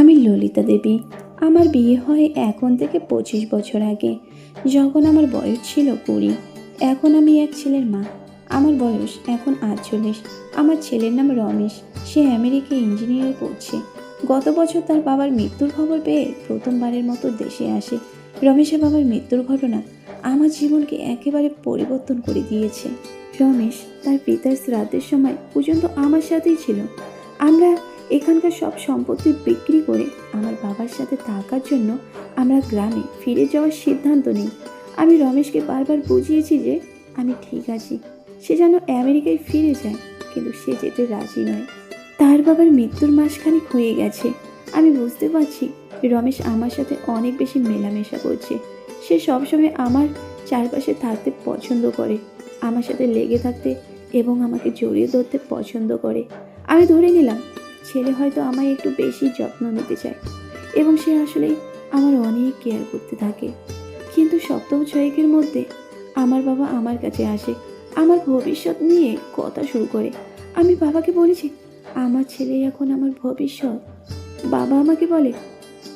আমি ললিতা দেবী। আমার বিয়ে হয় এখন থেকে 25 বছর আগে, যখন আমার বয়স ছিল 20। এখন আমি এক ছেলের মা। আমার বয়স এখন 48। আমার ছেলের নাম রমেশ। সে আমেরিকায় ইঞ্জিনিয়ারে পড়ছে। গত বছর তার বাবার মৃত্যুর খবর পেয়ে প্রথমবারের মতো দেশে আসে। রমেশের বাবার মৃত্যুর ঘটনা আমার জীবনকে একেবারে পরিবর্তন করে দিয়েছে। রমেশ তার পিতার শ্রাদ্ধের সময় পর্যন্ত আমার সাথেই ছিল। আমরা এখানকার সব সম্পত্তি বিক্রি করে আমার বাবার সাথে থাকার জন্য আমরা গ্রামে ফিরে যাওয়ার সিদ্ধান্ত নিই। আমি রমেশকে বারবার বুঝিয়েছি যে আমি ঠিক আছি, সে যেন আমেরিকায় ফিরে যায়, কিন্তু সে যেতে রাজি নয়। তার বাবার মৃত্যুর মাসখানেক হয়ে গেছে। আমি বুঝতে পারছি রমেশ আমার সাথে অনেক বেশি মেলামেশা করছে। সে সবসময় আমার চারপাশে থাকতে পছন্দ করে, আমার সাথে লেগে থাকতে এবং আমাকে জড়িয়ে ধরতে পছন্দ করে। আমি ধরে নিলাম ছেলে হয়তো আমায় একটু বেশি যত্ন নিতে চায় এবং সে আসলেই আমার অনেক কেয়ার করতে থাকে। কিন্তু সপ্তাহ ছয়েকের মধ্যে আমার বাবা আমার কাছে আসে, আমার ভবিষ্যৎ নিয়ে কথা শুরু করে। আমি বাবাকে বলেছি আমার ছেলে এখন আমার ভবিষ্যৎ। বাবা আমাকে বলে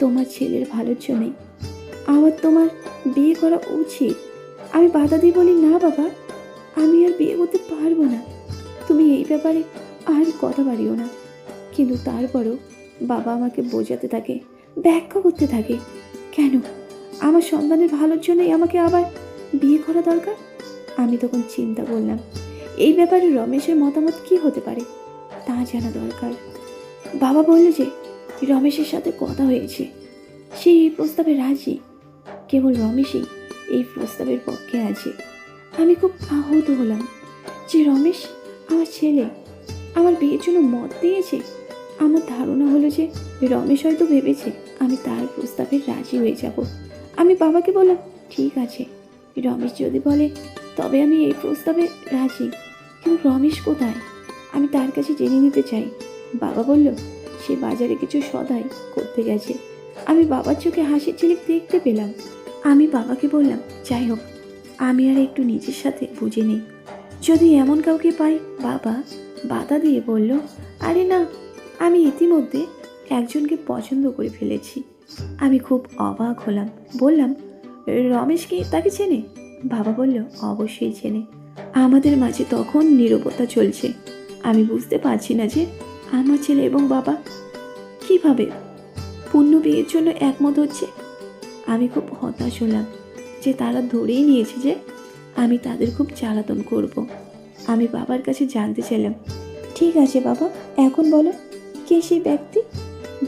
তোমার ছেলের ভালোর জন্যই আবার তোমার বিয়ে করা উচিত। আমি বাধা দিয়ে বলি না বাবা, আমি আর বিয়ে করতে পারবো না, তুমি এই ব্যাপারে আর কথা বাড়িও না। কিন্তু তারপরও বাবা আমাকে বোঝাতে থাকে, ব্যাখ্যা করতে থাকে কেন আমার সন্তানের ভালোর জন্যই আমাকে আবার বিয়ে করা দরকার। আমি তখন চিন্তা করলাম এই ব্যাপারে রমেশের মতামত কি হতে পারে তা জানা দরকার। বাবা বলল যে রমেশের সাথে কথা হয়েছে, সে এই প্রস্তাবে রাজি, কেবল রমেশই এই প্রস্তাবের পক্ষে আছে। আমি খুব আহত হলাম যে রমেশ আমার ছেলে আমার বিয়ের জন্য মত দিয়েছে। আমার ধারণা হলো যে রমেশ হয়তো ভেবেছে আমি তার প্রস্তাবে রাজি হয়ে যাব। আমি বাবাকে বললাম ঠিক আছে, রমেশ যদি বলে তবে আমি এই প্রস্তাবে রাজি, কিন্তু রমেশ কোথায় আমি তার কাছে জেনে নিতে চাই। বাবা বলল সে বাজারে কিছু সদাই করতে গেছে। আমি বাবার চোখে হাসির ঝিলিক দেখতে পেলাম। আমি বাবাকে বললাম যাই হোক, আমি আর একটু নিজের সাথে বুঝে নিই, যদি এমন কাউকে পাই। বাবা বাধা দিয়ে বলল আরে না, আমি ইতিমধ্যে একজনকে পছন্দ করে ফেলেছি। আমি খুব অবাক হলাম, বললাম রমেশ কি তাকে চেনে? বাবা বলল অবশ্যই চেনে। আমাদের মাঝে তখন নীরবতা চলছে। আমি বুঝতে পারছি না যে আমার ছেলে এবং বাবা কিভাবে পূর্ণ বিয়ের জন্য একমত হচ্ছে। আমি খুব হতাশ হলাম যে তারা ধরেই নিয়েছে যে আমি তাদের খুব জ্বালাতন করব। আমি বাবার কাছে জানতে চাইলাম ঠিক আছে বাবা, এখন বলো কে সেই ব্যক্তি?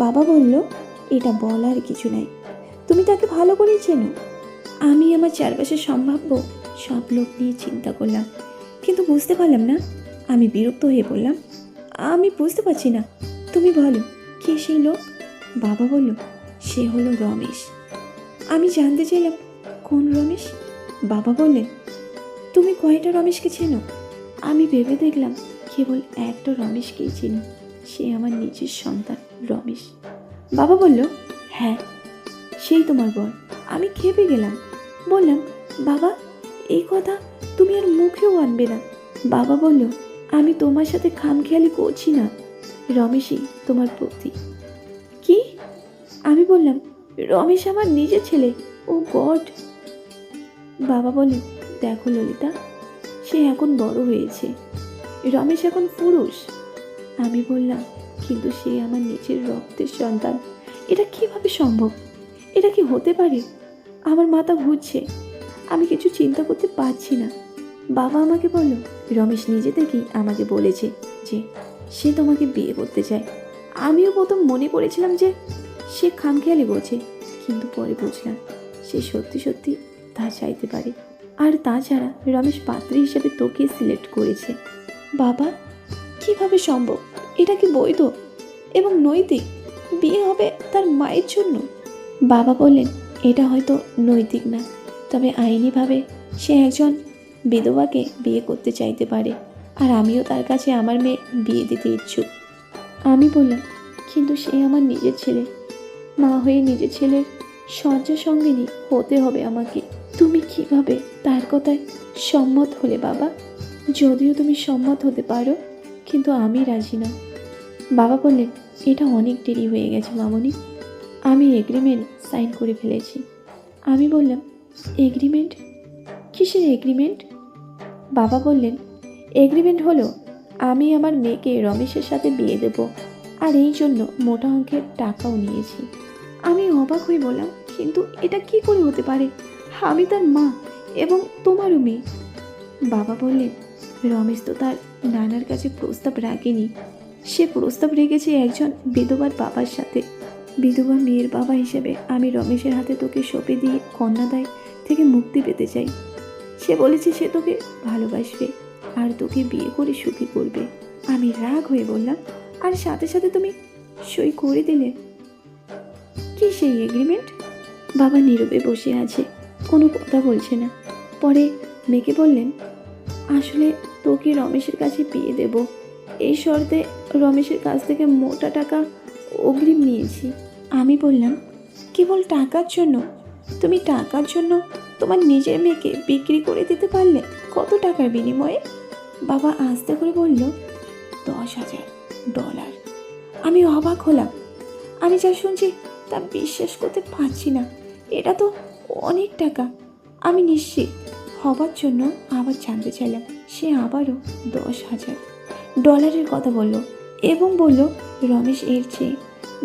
বাবা বলল এটা বলার কিছু নাই, তুমি তাকে ভালো করেই চেনো। আমি আমার চারপাশে সম্ভাব্য সব লোক নিয়ে চিন্তা করলাম, কিন্তু বুঝতে পারলাম না। আমি বিরক্ত হয়ে বললাম আমি বুঝতে পারছি না, তুমি বলো কে সেই লোক? বাবা বলল সে হলো রমেশ। আমি জানতে চাইলাম কোন রমেশ? বাবা বললেন তুমি কয়টা রমেশকে চেনো? আমি ভেবে দেখলাম কেবল একটা রমেশকেই চিনি, সে আমার নিজের সন্তান রমেশ। বাবা বলল হ্যাঁ, সেই তোমার বর। আমি খেপে গেলাম, বললাম বাবা এই কথা তুমি আর মুখেও আনবে না। বাবা বলল আমি তোমার সাথে খামখেয়ালি করছি না, রমেশই তোমার প্রতি। কি? আমি বললাম রমেশ আমার নিজের ছেলে, ও গড। বাবা বললেন দেখো ললিতা, সে এখন বড় হয়েছে, রমেশ এখন পুরুষ। আমি বললাম কিন্তু সে আমার নিজের রক্তের সন্তান, এটা কিভাবে সম্ভব? এটা কি হতে পারে? আমার মাথা ঘুরছে, আমি কিছু চিন্তা করতে পারছি না। বাবা আমাকে বলল রমেশ নিজে থেকেই আমাকে বলেছে যে সে তোমাকে বিয়ে করতে চায়। আমিও প্রথম মনে করেছিলাম যে সে খামখেয়ালি করছে, কিন্তু পরে বুঝলাম সে সত্যি সত্যি তা চাইতে পারে। আর তাছাড়া রমেশ পাত্রী হিসেবে তোকে সিলেক্ট করেছে। বাবা কিভাবে সম্ভব? এটা কি বৈধ এবং নৈতিক? বিয়ে হবে তার মায়ের জন্য। বাবা বললেন এটা হয়তো নৈতিক না, তবে আইনিভাবে সে একজন বিধবাকে বিয়ে করতে চাইতে পারে, আর আমিও তার কাছে আমার মেয়ে বিয়ে দিতে ইচ্ছুক। আমি বললাম কিন্তু সে আমার নিজের ছেলে, মা হয়ে নিজের ছেলের শয্যা সঙ্গিনী হতে হবে আমাকে। তুমি কিভাবে তার কথায় সম্মত হলে বাবা? যদিও তুমি সম্মত হতে পারো, কিন্তু আমি রাজি না। বাবা বললেন এটা অনেক দেরি হয়ে গেছে মামনি, আমি এগ্রিমেন্ট সাইন করে ফেলেছি। আমি বললাম, এগ্রিমেন্ট? কিসের এগ্রিমেন্ট? বাবা বললেন, এগ্রিমেন্ট হলো আমি আমার মেয়েকে রমেশের সাথে বিয়ে দেব, আর এই জন্য মোটা অঙ্কের টাকাও নিয়েছি। আমি অবাক হয়ে বললাম, কিন্তু এটা কি করে হতে পারে? আমি তার মা এবং তোমারও মেয়ে। বাবা বললেন, রমেশ তো তার নানার কাছে প্রস্তাব রাখেনি, সে প্রস্তাব রেখেছে একজন বিধবার বাবার সাথে। বিধবা মেয়ের বাবা হিসেবে আমি রমেশের হাতে তোকে সঁপে দিয়ে কন্যাদায় থেকে মুক্তি পেতে চাই। সে বলেছে সে তোকে ভালোবাসবে আর তোকে বিয়ে করে সুখী করবে। আমি রাগ হয়ে বললাম, আর সাথে সাথে তুমি সই করে দিলে। কি সেই এগ্রিমেন্ট? বাবা নীরবে বসে আছে, কোনো কথা বলছে না। পরে মেয়েকে বললেন, আসলে তোকে রমেশের কাছে বিয়ে দেব এই শর্তে রমেশের কাছ থেকে মোটা টাকা অগ্রিম নিয়েছি। আমি বললাম, কেবল টাকার জন্য? তুমি টাকার জন্য তোমার নিজের মেয়েকে বিক্রি করে দিতে পারলে? কত টাকার বিনিময়ে? বাবা আস্তে করে বলল, $10,000। আমি অবাক হলাম। আমি যা শুনছি তা বিশ্বাস করতে পারছি না। এটা তো অনেক টাকা। আমি নিশ্চিত হবার জন্য আবার জানতে চাইলাম। সে আবারও $10,000 কথা বলল এবং বলল, রমেশ এর চেয়ে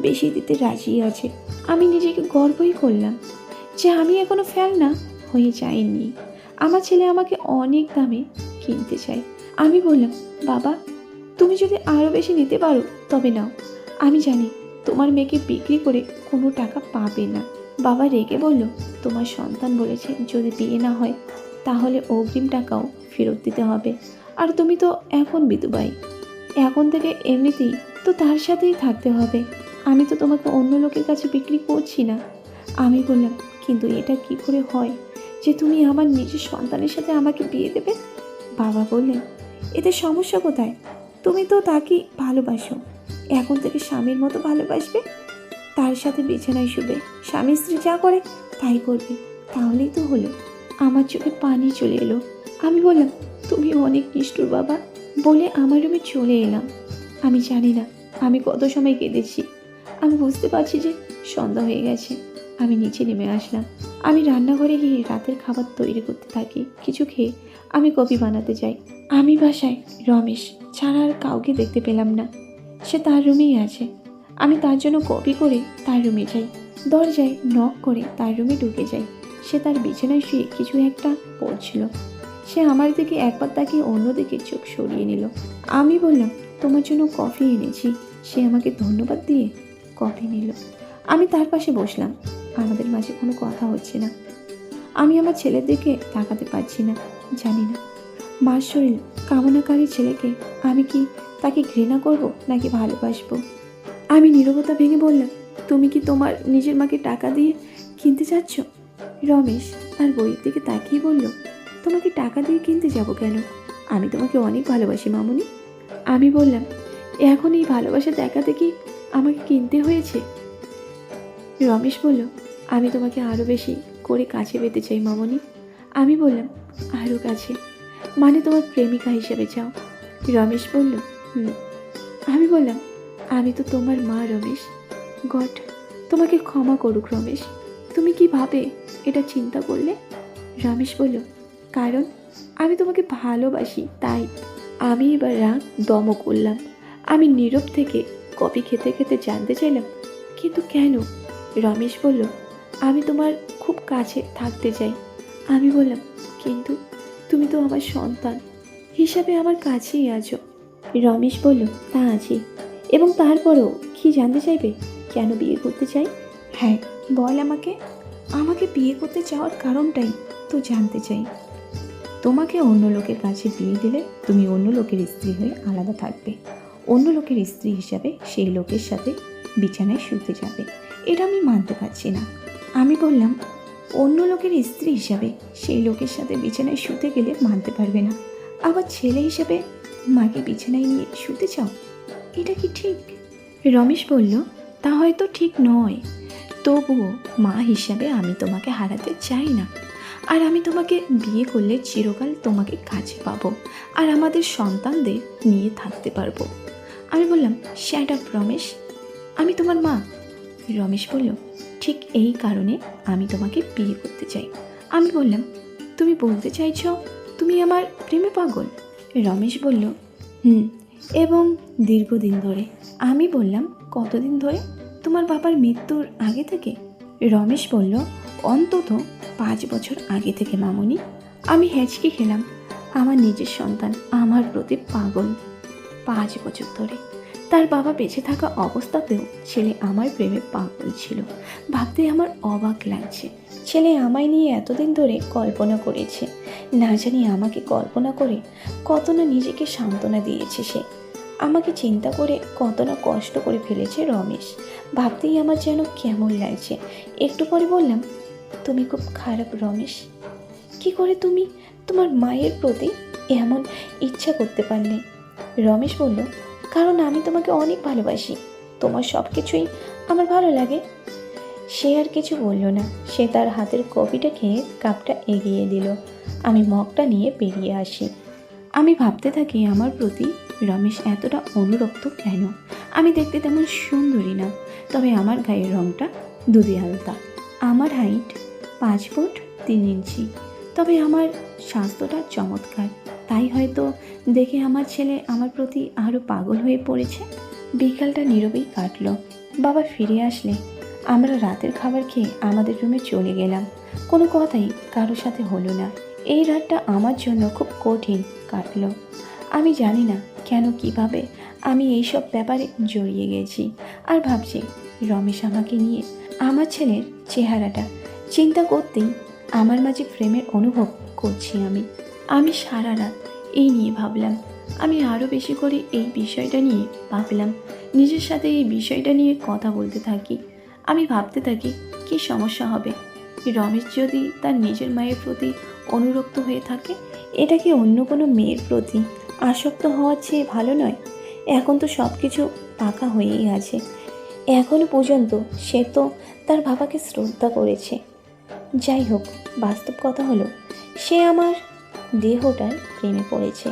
বেশি দিতে রাজি আছে। আমি নিজেকে গর্বই করলাম যে আমি এখনো ফেলনা হয়ে যাইনি। আমার ছেলে আমাকে অনেক দামে কিনতে চায়। আমি বললাম, বাবা তুমি যদি আরও বেশি নিতে পারো তবে নাও। আমি জানি তোমার মেয়েকে বিক্রি করে কোনো টাকা পাবে না। বাবা রেগে বলল, তোমার সন্তান বলেছে যদি বিয়ে না হয় তাহলে অগ্রিম টাকাও ফেরত দিতে হবে। আর তুমি তো এখন বিধবাই, এখন থেকে এমনিতেই তো তার সাথেই থাকতে হবে। আমি তো তোমাকে অন্য লোকের কাছে বিক্রি করছি না। আমি বললাম, কিন্তু এটা কি করে হয় যে তুমি আমার নিজের সন্তানের সাথে আমাকে বিয়ে দেবে? বাবা বললেন, এতে সমস্যা কোথায়? তুমি তো তাকে ভালোবাসো, এখন থেকে স্বামীর মতো ভালোবাসবে, তার সাথে বিছানায় শুবে, স্বামী স্ত্রী যা করে তাই করবে, তাহলেই তো হলো। আমার চোখে পানি চলে এলো। আমি বললাম, তুমি অনেক নিষ্ঠুর বাবা, বলে আমার রুমে চলে এলাম। আমি জানি না আমি কত সময় কেঁদেছি। আমি বুঝতে পারছি যে সন্ধ্যা হয়ে গেছে। আমি নিচে নেমে আসলাম। আমি রান্নাঘরে গিয়ে রাতের খাবার তৈরি করতে থাকি। কিছু খেয়ে আমি কফি বানাতে যাই। আমি বাসায় রমেশ ছাড়া আর কাউকে দেখতে পেলাম না। সে তার রুমেই আছে। আমি তার জন্য কপি করে তার রুমে যাই। দরজায় নক করে তার রুমে ঢুকে যাই। সে তার বিছানায় শুয়ে কিছু একটা পড়ছিল। সে আমার দিকে একবার তাকিয়ে অন্যদিকে চোখ সরিয়ে নিল। আমি বললাম, তোমার জন্য কফি এনেছি। সে আমাকে ধন্যবাদ দিয়ে কফি নিল। আমি তার পাশে বসলাম। আমাদের মাঝে কোনো কথা হচ্ছে না। আমি আমার ছেলের দিকে তাকাতে পারছি না। জানি না মার শরীর কামনাকারী ছেলেকে আমি কি তাকে ঘৃণা করব নাকি ভালোবাসবো। আমি নীরবতা ভেঙে বললাম, তুমি কি তোমার নিজের মাকে টাকা দিয়ে কিনতে চাচ্ছ? রমেশ তার বইয়ের দিকে তাকিয়ে বলল, তোমাকে টাকা দিয়ে কিনতে যাব কেন? আমি তোমাকে অনেক ভালোবাসি মামুনি। আমি বললাম, এখন এই ভালোবাসা দেখাতে কি আমাকে কিনতে হয়েছে? রমেশ বলল, আমি তোমাকে আরও বেশি করে কাছে পেতে চাই মামুনি। আমি বললাম, আরও কাছে? মানে তোমার প্রেমিকা হিসেবে চাও? রমেশ বলল, হুম। আমি বললাম, আমি তো তোমার মা রমেশ। গড তোমাকে ক্ষমা করুক রমেশ। তুমি কি ভাবে এটা চিন্তা করলে? রমেশ বলল, কারণ আমি তোমাকে ভালোবাসি তাই। আমি এবার রাগ দম করলাম। আমি নীরব থেকে কফি খেতে খেতে জানতে চাইলাম, কিন্তু কেন? রমেশ বলল, আমি তোমার খুব কাছে থাকতে চাই। আমি বললাম, কিন্তু তুমি তো আমার সন্তান হিসাবে আমার কাছেই আছো। রমেশ বলল, তা আছি, এবং তারপরেও কি জানতে চাইবে? কেন বিয়ে করতে চাই? হ্যাঁ বল আমাকে। আমাকে বিয়ে করতে চাওয়ার কারণটাই তো জানতে চাই। তোমাকে অন্য লোকের কাছে বিয়ে দিলে তুমি অন্য লোকের স্ত্রী হয়ে আলাদা থাকবে। অন্য লোকের স্ত্রী হিসাবে সেই লোকের সাথে বিছানায় শুতে যাবে। এটা আমি মানতে পারছি না। আমি বললাম, অন্য লোকের স্ত্রী হিসাবে সেই লোকের সাথে বিছানায় শুতে গেলে মানতে পারবে না, আবার ছেলে হিসাবে মাকে বিছানায় নিয়ে শুতে চাও? এটা কি ঠিক? রমেশ বলল, তা হয়তো ঠিক নয়, তবুও মা হিসাবে আমি তোমাকে হারাতে চাই না। আর আমি তোমাকে বিয়ে করলে চিরকাল তোমাকে কাছে পাবো আর আমাদের সন্তানদের নিয়ে থাকতে পারবো। আমি বললাম, শ্যাট আপ রমেশ, আমি তোমার মা। রমেশ বলল, ঠিক এই কারণে আমি তোমাকে বিয়ে করতে চাই। আমি বললাম, তুমি বলতে চাইছো তুমি আমার প্রেমে পাগল? রমেশ বলল, হুম, এবং দীর্ঘদিন ধরে। আমি বললাম, কতদিন ধরে? তোমার বাবার মৃত্যুর আগে থেকে? রমেশ বলল, অন্তত 5 বছর আগে থেকে মামুনি। আমি হেঁচকি খেলাম। আমার নিজের সন্তান আমার প্রতি পাগল। 5 বছর ধরে। তার বাবা বেঁচে থাকা অবস্থাতেও ছেলে আমার প্রেমে পাগল ছিল। ভাবতে আমার অবাক লাগছে। ছেলে আমায় নিয়ে এতদিন ধরে কল্পনা করেছে। না জানি আমাকে কল্পনা করে কত না নিজেকে সান্ত্বনা দিয়েছে সে। আমাকে চিন্তা করে কত না কষ্ট করে ফেলেছে রমেশ। ভাবতেই আমার যেন কেমন লাগছে। একটু পরে বললাম, তুমি খুব খারাপ রমেশ। কি করে তুমি তোমার মায়ের প্রতি এমন ইচ্ছা করতে পারলে? রমেশ বলল, কারণ আমি তোমাকে অনেক ভালোবাসি। তোমার সব কিছুই আমার ভালো লাগে। সে আর কিছু বলল না। সে তার হাতের কফিটা খেয়ে কাপটা এগিয়ে দিল। আমি মগটা নিয়ে বেরিয়ে আসি। আমি ভাবতে থাকি আমার প্রতি রমেশ এতটা অনুরক্ত কেন। আমি দেখতে তেমন সুন্দরী না, তবে আমার গায়ের রঙটা দুধে হালকা। আমার হাইট 5 ফুট 3 ইঞ্চি, তবে আমার স্বাস্থ্যটা চমৎকার। তাই হয়তো দেখে আমার ছেলে আমার প্রতি আরও পাগল হয়ে পড়েছে। বিকালটা নীরবেই কাটলো। বাবা ফিরে আসলে আমরা রাতের খাবার খেয়ে আমাদের রুমে চলে গেলাম। কোনো কথাই কারোর সাথে হলো না। এই রাতটা আমার জন্য খুব কঠিন কাটলো। আমি জানি না কেন কিভাবে আমি এইসব ব্যাপারে জড়িয়ে গেছি। আর ভাবছি রমেশ আমাকে নিয়ে। আমার ছেলের চেহারাটা চিন্তা করতেই আমার মাঝে প্রেমের অনুভব করছি আমি সারা রাত এই নিয়ে ভাবলাম। আমি আরও বেশি করে এই বিষয়টা নিয়ে ভাবলাম। নিজের সাথে এই বিষয়টা নিয়ে কথা বলতে থাকি। আমি ভাবতে থাকি কি সমস্যা হবে। রমেশ যদি তার নিজের মায়ের প্রতি অনুরক্ত হয়ে থাকে, এটা কি অন্য কোনো মেয়ের প্রতি আসক্ত হওয়ার চেয়ে ভালো নয়? এখন তো সব কিছু পাকা হয়েই আছে। এখনো পর্যন্ত সে তো তার বাবাকে শ্রদ্ধা করেছে। যাই হোক, বাস্তব কথা হলো সে আমার দেহটার প্রেমে পড়েছে।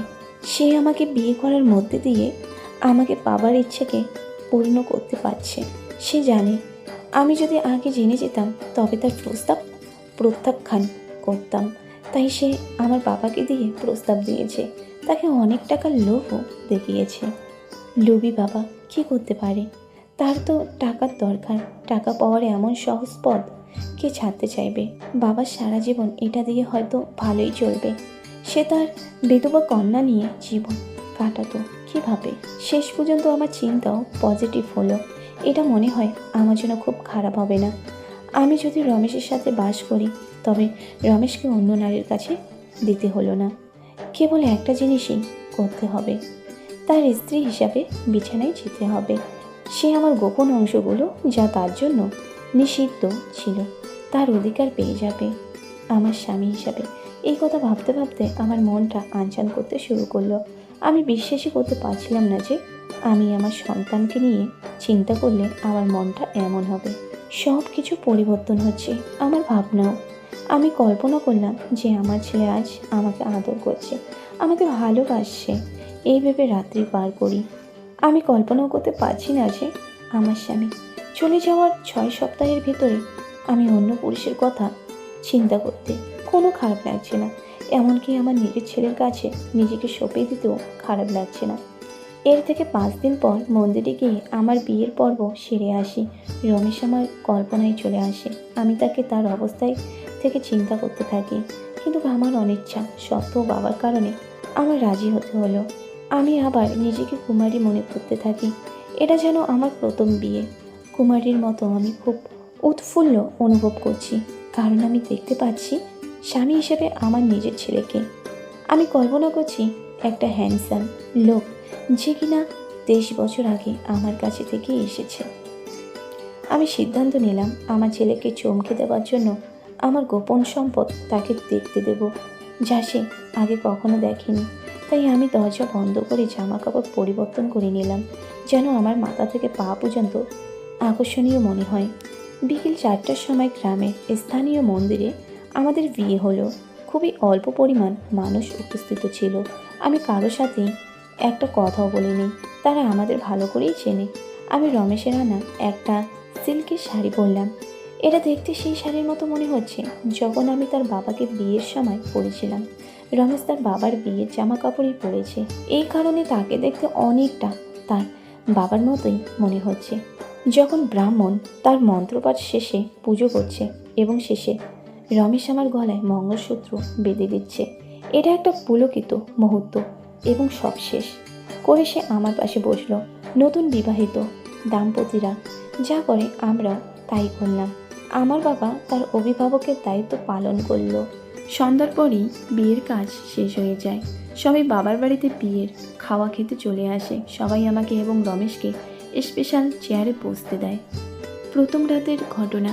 সে আমাকে বিয়ে করার মধ্যে দিয়ে আমাকে পাবার ইচ্ছেকে পূর্ণ করতে পারছে। সে জানে আমি যদি আগে জেনে যেতাম তবে তার প্রত্যাখ্যান করতাম। তাই সে আমার বাবাকে দিয়ে প্রস্তাব দিয়েছে। তাকে অনেক টাকার লোভও দেখিয়েছে। লোভী বাবা কি করতে পারে? তার তো টাকার দরকার। টাকা পাওয়ার এমন সহজ পথ কে ছাড়তে চাইবে? বাবার সারা জীবন এটা দিয়ে হয়তো ভালোই চলবে। সে তার বিধবা কন্যা নিয়ে জীবন কাটাতো কীভাবে? শেষ পর্যন্ত আমার চিন্তাও পজিটিভ হলো। এটা মনে হয় আমার জন্য খুব খারাপ হবে না। আমি যদি রমেশের সাথে বাস করি তবে রমেশকে অন্য নারীর কাছে দিতে হলো না। কেবল একটা জিনিসই করতে হবে, তার স্ত্রী হিসাবে বিছানায় যেতে হবে। সে আমার গোপন অংশগুলো যা তার জন্য নিষিদ্ধ ছিল তার অধিকার পেয়ে যাবে আমার স্বামী হিসাবে। এই কথা ভাবতে ভাবতে আমার মনটা আনচান করতে শুরু করলো। আমি বিশ্বাসই করতে পারছিলাম না যে আমি আমার সন্তানকে নিয়ে চিন্তা করলে আমার মনটা এমন হবে। সব কিছু পরিবর্তন হচ্ছে, আমার ভাবনাও। আমি কল্পনা করলাম যে আমার ছেলে আজ আমাকে আদর করছে, আমাকে ভালোবাসছে। এই ভেবে রাত্রি পার করি। আমি কল্পনাও করতে পারছি না যে আমার স্বামী চলে যাওয়ার 6 সপ্তাহের ভেতরে আমি অন্য পুরুষের কথা চিন্তা করতে কোনো খারাপ লাগছে না। এমনকি আমার নিজের ছেলের কাছে নিজেকে সঁপে দিতেও খারাপ লাগছে না। এর থেকে 5 দিন পর মন্দিরে গিয়ে আমার বিয়ের পর্ব সেরে আসি। রমেশ আমার কল্পনায় চলে আসে। আমি তাকে তার অবস্থায় থেকে চিন্তা করতে থাকি, কিন্তু আমার অনিচ্ছা সত্ত্বেও বাবার কারণে আমার রাজি হতে হলো। আমি আবার নিজেকে কুমারী মনে করতে থাকি। এটা যেন আমার প্রথম বিয়ে। কুমারীর মতো আমি খুব উৎফুল্ল অনুভব করছি, কারণ আমি দেখতে পাচ্ছি স্বামী হিসেবে আমার নিজের ছেলেকে। আমি কল্পনা করছি একটা হ্যান্ডসাম লোক যে কিনা 23 বছর আগে আমার কাছে থেকে এসেছে। আমি সিদ্ধান্ত নিলাম আমার ছেলেকে চমকে দেওয়ার জন্য আমার গোপন সম্পদ তাকে দেখতে দেব, যা সে আগে কখনো দেখেনি। তাই আমি দরজা বন্ধ করে জামা কাপড় পরিবর্তন করে নিলাম, যেন আমার মাথা থেকে পা পর্যন্ত আকর্ষণীয় মনে হয়। বিকেল 4টার সময় গ্রামের স্থানীয় মন্দিরে আমাদের বিয়ে হলো। খুবই অল্প পরিমাণ মানুষ উপস্থিত ছিল। আমি কারোর সাথেই একটা কথাও বলিনি। তারা আমাদের ভালো করেই চেনে। আমি রমেশের আনা একটা সিল্কের শাড়ি পরলাম। এটা দেখতে সেই শাড়ির মতো মনে হচ্ছে যখন আমি তার বাবাকে বিয়ের সময় পরেছিলাম। রমেশ তার বাবার বিয়ের জামা কাপড়ই পরেছে, এই কারণে তাকে দেখতে অনেকটা তার বাবার মতোই মনে হচ্ছে। যখন ব্রাহ্মণ তার মন্ত্রপাঠ শেষে পুজো করছে এবং শেষে রমেশ আমার গলায় মঙ্গলসূত্র বেঁধে দিচ্ছে, এটা একটা পুলকিত মুহূর্ত এবং সব শেষ করে সে আমার পাশে বসলো। নতুন বিবাহিত দাম্পতিরা যা করে আমরা তাই করলাম। আমার বাবা তার অভিভাবকের দায়িত্ব পালন করলো। সন্ধ্যার পরই বিয়ের কাজ শেষ হয়ে যায়। সবাই বাবার বাড়িতে বিয়ের খাওয়া খেতে চলে আসে। সবাই আমাকে এবং রমেশকে স্পেশাল চেয়ারে বসতে দেয়। প্রথম রাতের ঘটনা।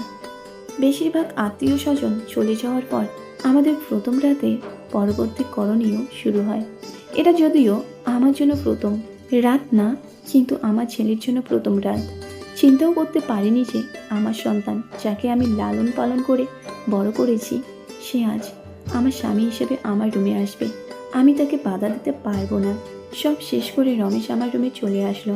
বেশিরভাগ আত্মীয় স্বজন চলে যাওয়ার পর আমাদের প্রথম রাতে পরবর্তী করণীয় শুরু হয়। এটা যদিও আমার জন্য প্রথম রাত না, কিন্তু আমার ছেলের জন্য প্রথম রাত। চিন্তাও করতে পারিনি যে আমার সন্তান, যাকে আমি লালন পালন করে বড় করেছি, সে আজ আমার স্বামী হিসেবে আমার রুমে আসবে। আমি তাকে বাধা দিতে পারবো না। সব শেষ করে রমেশ আমার রুমে চলে আসলো।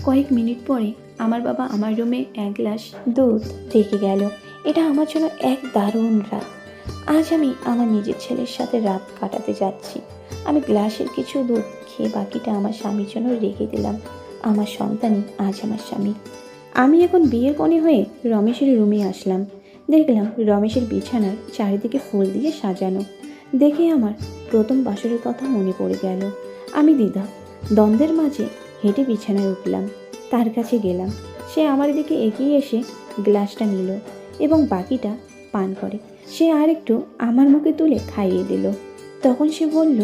কয়েক মিনিট পরে আমার বাবা আমার রুমে এক গ্লাস দুধ রেখে গেল। এটা আমার জন্য এক দারুণ রাত। আজ আমি আমার নিজের ছেলের সাথে রাত কাটাতে যাচ্ছি। আমি গ্লাসের কিছু দুধ খেয়ে বাকিটা আমার স্বামীর জন্য রেখে দিলাম। আমার সন্তানই আজ আমার স্বামী। আমি এখন বিয়ের কনে হয়ে রমেশের রুমে আসলাম। দেখলাম রমেশের বিছানার চারিদিকে ফুল দিয়ে সাজানো। দেখে আমার প্রথম বাসরের কথা মনে পড়ে গেল। আমি দ্বন্দ্বের মাঝে হেঁটে বিছানায় উঠলাম, তার কাছে গেলাম। সে আমার দিকে এগিয়ে এসে গ্লাসটা নিল এবং বাকিটা পান করে সে আর একটু আমার মুখে তুলে খাইয়ে দিল। তখন সে বলল,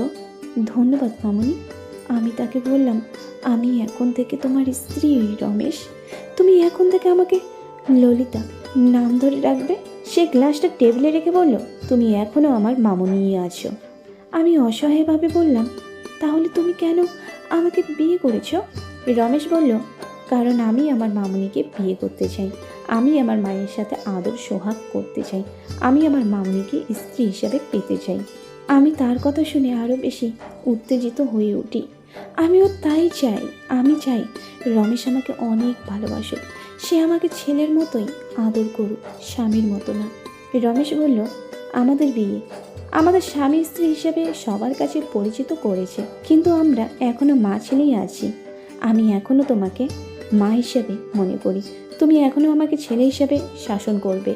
ধন্যবাদ মামুনি। আমি তাকে বললাম, আমি এখন থেকে তোমার স্ত্রী রমেশ। তুমি এখন থেকে আমাকে ললিতা নাম ধরে রাখবে। সে গ্লাসটা টেবিলে রেখে বলল, তুমি এখনও আমার মামুনিই আছো। আমি অসহায়ভাবে বললাম, তাহলে তুমি কেন আমাকে বিয়ে করেছো? রমেশ বলল, কারণ আমি আমার মামুনিকে বিয়ে করতে চাই। আমি আমার মায়ের সাথে আদর সোহাগ করতে চাই। আমি আমার মামুনিকে স্ত্রী হিসাবে পেতে চাই। আমি তার কথা শুনে আরও বেশি উত্তেজিত হয়ে উঠি। আমিও তাই চাই। আমি চাই রমেশ আমাকে অনেক ভালোবাসুক, সে আমাকে ছেলের মতোই আদর করুক, স্বামীর মতো না। রমেশ বলল, আমাদের বিয়ে আমাদের স্বামী স্ত্রী হিসেবে সবার কাছে পরিচিত করেছে, কিন্তু আমরা এখনো মা ছেলেই আছি। আমি এখনো তোমাকে মা হিসেবে মনে করি। তুমি এখনো আমাকে ছেলে হিসেবে শাসন করবে।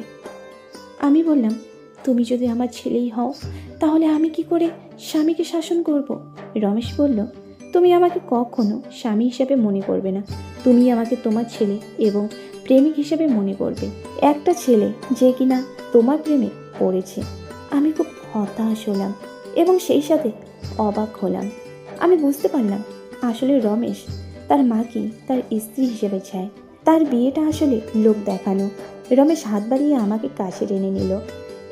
আমি বললাম, তুমি যদি আমার ছেলেই হও, তাহলে আমি কি করে স্বামীকে শাসন করব? রমেশ বলল, তুমি আমাকে কখনো স্বামী হিসেবে মনে করবে না। তুমি আমাকে তোমার ছেলে এবং প্রেমিক হিসেবে মনে করবে। একটা ছেলে যে কিনা তোমার প্রেমে পড়েছে। আমি খুব হতাশ হলাম এবং সেই সাথে অবাক হলাম। আমি বুঝতে পারলাম আসলে রমেশ তার মাকে তার স্ত্রী হিসেবে চায়। তার বিয়েটা আসলে লোক দেখানো। রমেশ হাত বাড়িয়ে আমাকে কাছে টেনে নিল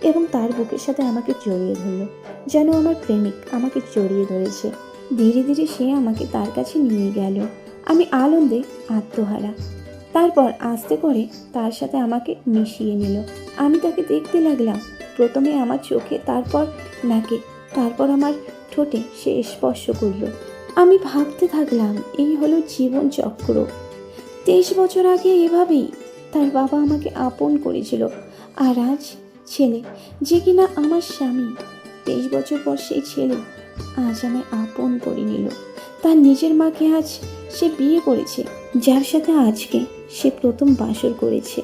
এবং তার বুকের সাথে আমাকে জড়িয়ে ধরল, যেন আমার প্রেমিক আমাকে জড়িয়ে ধরেছে। ধীরে ধীরে সে আমাকে তার কাছে নিয়ে গেল। আমি আনন্দে আত্মহারা। তারপর আস্তে করে তার সাথে আমাকে মিশিয়ে নিল। আমি তাকে দেখতে লাগলাম, প্রথমে আমার চোখে, তারপর নাকে, তারপর আমার ঠোঁটে সে স্পর্শ করল। আমি ভাবতে থাকলাম, এই হলো জীবন চক্র। 23 বছর আগে এভাবেই তার বাবা আমাকে আপন করেছিল, আর আজ ছেলে যে কিনা আমার স্বামী, 23 বছর পর সেই ছেলে আজ আমায় আপন করে নিল। তার নিজের মাকে আজ সে বিয়ে করেছে, যার সাথে আজকে সে প্রথম বাসর করেছে।